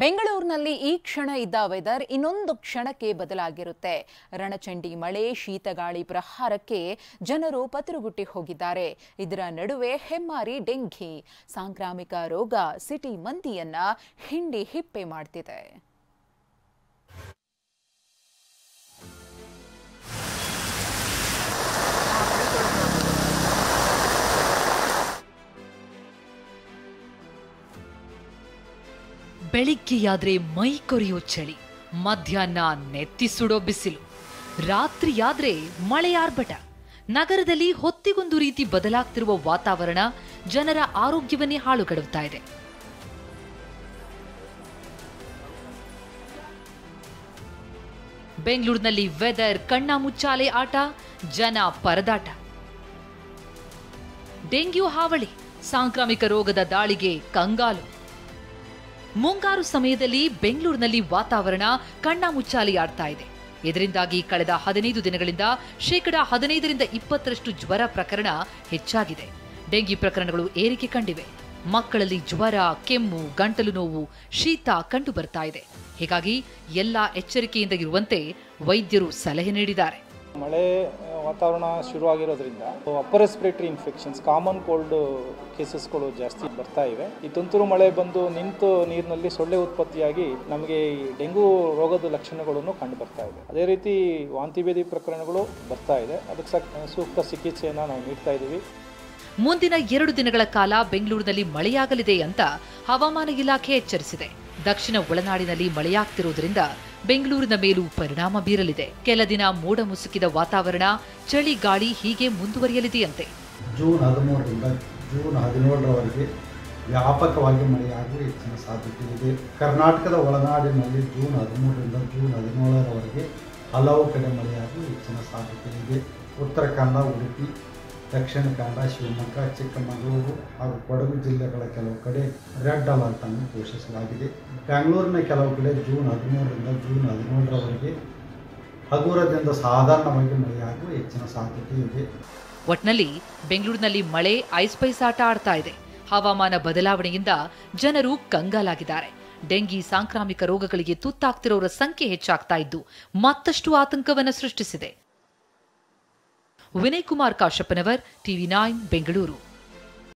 ಬೆಂಗಳೂರಿನಲ್ಲಿ ಈ ಕ್ಷಣ ಇದ್ದ ವೆದರ್ ಇನ್ನೊಂದು ಕ್ಷಣಕ್ಕೆ ಬದಲಾಗಿರುತ್ತೆ. ರಣಚಂಡಿ ಮಳೆ, ಶೀತಗಾಳಿ ಪ್ರಹಾರಕ್ಕೆ ಜನರು ಪತರುಗುಟ್ಟಿ ಹೋಗಿದ್ದಾರೆ. ಇದರ ನಡುವೆ ಹೆಮ್ಮಾರಿ ಡೆಂಘಿ ಸಾಂಕ್ರಾಮಿಕ ರೋಗ ಸಿಟಿ ಮಂದಿಯನ್ನ ಹಿಂಡಿ ಹಿಪ್ಪೆ ಮಾಡ್ತಿದೆ. ಬೆಳಿಗ್ಗೆಯಾದ್ರೆ ಮೈ ಕೊರೆಯೋ ಚಳಿ, ಮಧ್ಯಾಹ್ನ ನೆತ್ತಿ ಸುಡೋ ಬಿಸಿಲು, ರಾತ್ರಿಯಾದ್ರೆ ಮಳೆಯಾರ್ಭಟ. ನಗರದಲ್ಲಿ ಹೊತ್ತಿಗೊಂದು ರೀತಿ ಬದಲಾಗ್ತಿರುವ ವಾತಾವರಣ ಜನರ ಆರೋಗ್ಯವನ್ನೇ ಹಾಳುಗೆಡುತ್ತಾ ಇದೆ. ಬೆಂಗಳೂರಿನಲ್ಲಿ ವೆದರ್ ಕಣ್ಣಾಮುಚ್ಚಾಲೆ ಆಟ, ಜನ ಪರದಾಟ. ಡೆಂಗ್ಯೂ ಹಾವಳಿ, ಸಾಂಕ್ರಾಮಿಕ ರೋಗದ ದಾಳಿಗೆ ಕಂಗಾಲು. ಮುಂಗಾರು ಸಮಯದಲ್ಲಿ ಬೆಂಗಳೂರಿನಲ್ಲಿ ವಾತಾವರಣ ಕಣ್ಣಾಮುಚ್ಚಾಲೆಯಾಡ್ತಾ ಇದೆ. ಇದರಿಂದಾಗಿ ಕಳೆದ 15 ದಿನಗಳಿಂದ 15% ಜ್ವರ ಪ್ರಕರಣ ಹೆಚ್ಚಾಗಿದೆ. ಡೆಂಗಿ ಪ್ರಕರಣಗಳು ಏರಿಕೆ ಕಂಡಿವೆ. ಮಕ್ಕಳಲ್ಲಿ ಜ್ವರ, ಕೆಮ್ಮು, ಗಂಟಲು ನೋವು, ಶೀತ ಕಂಡು ಬರ್ತಾ ಇದೆ. ಹೀಗಾಗಿ ಎಲ್ಲಾ ಎಚ್ಚರಿಕೆಯಿಂದ ಇರುವಂತೆ ವೈದ್ಯರು ಸಲಹೆ ನೀಡಿದ್ದಾರೆ. ಮಳೆ ವಾತಾವರಣ ಶುರುವಾಗಿರೋದ್ರಿಂದ upper respiratory infections, common cold ಕೇಸಸ್ಗಳು ಜಾಸ್ತಿ ಬರ್ತಾ ಇವೆ. ಈ ತುಂತುರು ಮಳೆ ಬಂದು ನಿಂತು ನೀರಿನಲ್ಲಿ ಸೊಳ್ಳೆ ಉತ್ಪತ್ತಿಯಾಗಿ ನಮಗೆ ಈ ಡೆಂಗು ರೋಗದ ಲಕ್ಷಣಗಳನ್ನು ಕಂಡು ಬರ್ತಾ ಇದೆ. ಅದೇ ರೀತಿ ವಾಂತಿ ಭೇದಿ ಪ್ರಕರಣಗಳು ಬರ್ತಾ ಇದೆ. ಅದಕ್ಕೆ ಸೂಕ್ತ ಚಿಕಿತ್ಸೆಯನ್ನು ನಾವು ನೀಡ್ತಾ ಇದ್ದೀವಿ. ಮುಂದಿನ 2 ದಿನಗಳ ಕಾಲ ಬೆಂಗಳೂರಿನಲ್ಲಿ ಮಳೆಯಾಗಲಿದೆ ಅಂತ ಹವಾಮಾನ ಇಲಾಖೆ ಎಚ್ಚರಿಸಿದೆ. ದಕ್ಷಿಣ ಒಳನಾಡಿನಲ್ಲಿ ಮಳೆಯಾಗ್ತಿರುವುದರಿಂದ ಬೆಂಗಳೂರಿನ ಮೇಲೂ ಪರಿಣಾಮ ಬೀರಲಿದೆ. ಕೆಲ ದಿನ ಮೋಡ ಮುಸುಕಿದ ವಾತಾವರಣ, ಚಳಿ ಗಾಳಿ ಹೀಗೆ ಮುಂದುವರಿಯಲಿದೆಯಂತೆ. ಜೂನ್ 13ರಿಂದ ಜೂನ್ 17ರವರೆಗೆ ವ್ಯಾಪಕವಾಗಿ ಮಳೆಯಾಗುವ ಹೆಚ್ಚಿನ ಸಾಧ್ಯತೆ ಇದೆ. ಕರ್ನಾಟಕದ ಒಳನಾಡಿನಲ್ಲಿ ಜೂನ್ 13ರಿಂದ ಜೂನ್ 17ರವರೆಗೆ ಹಲವು ಕಡೆ ಮಳೆಯಾಗುವ ಹೆಚ್ಚಿನ ಸಾಧ್ಯತೆ ಇದೆ. ಉತ್ತರ ಕನ್ನಡ, ಉಡುಪಿ, ದಕ್ಷಿಣ ಕನ್ನಡ, ಶಿವಮೊಗ್ಗ, ಚಿಕ್ಕಮಗಳೂರು ಹಾಗೂ ಕೊಡಗು ಜಿಲ್ಲೆಗಳ ಕೆಲವು ಕಡೆ ರೆಡ್ ಅಲರ್ಟ್ ಅನ್ನು ಘೋಷಿಸಲಾಗಿದೆ. ಬೆಂಗಳೂರಿನ ಕೆಲವು ಕಡೆ ಜೂನ್ 13ರಿಂದ ಜೂನ್ 17ರವರೆಗೆ ಹಗುರದಿಂದ ಸಾಧಾರಣವಾಗಿ ಮಳೆಯಾಗುವ ಹೆಚ್ಚಿನ ಸಾಧ್ಯತೆ ಇದೆ. ಒಟ್ನಲ್ಲಿ ಬೆಂಗಳೂರಿನಲ್ಲಿ ಮಳೆ ಐಸ್ಪೈಸಾಟ ಆಡ್ತಾ ಇದೆ. ಹವಾಮಾನ ಬದಲಾವಣೆಯಿಂದ ಜನರು ಕಂಗಾಲಾಗಿದ್ದಾರೆ. ಡೆಂಗಿ ಸಾಂಕ್ರಾಮಿಕ ರೋಗಗಳಿಗೆ ತುತ್ತಾಗ್ತಿರೋರ ಸಂಖ್ಯೆ ಹೆಚ್ಚಾಗ್ತಾ ಇದ್ದು ಮತ್ತಷ್ಟು ಆತಂಕವನ್ನು ಸೃಷ್ಟಿಸಿದೆ. ವಿನಯ್ ಕುಮಾರ್ ಕಾಶಪ್ಪನವರ್, TV9 ಬೆಂಗಳೂರು.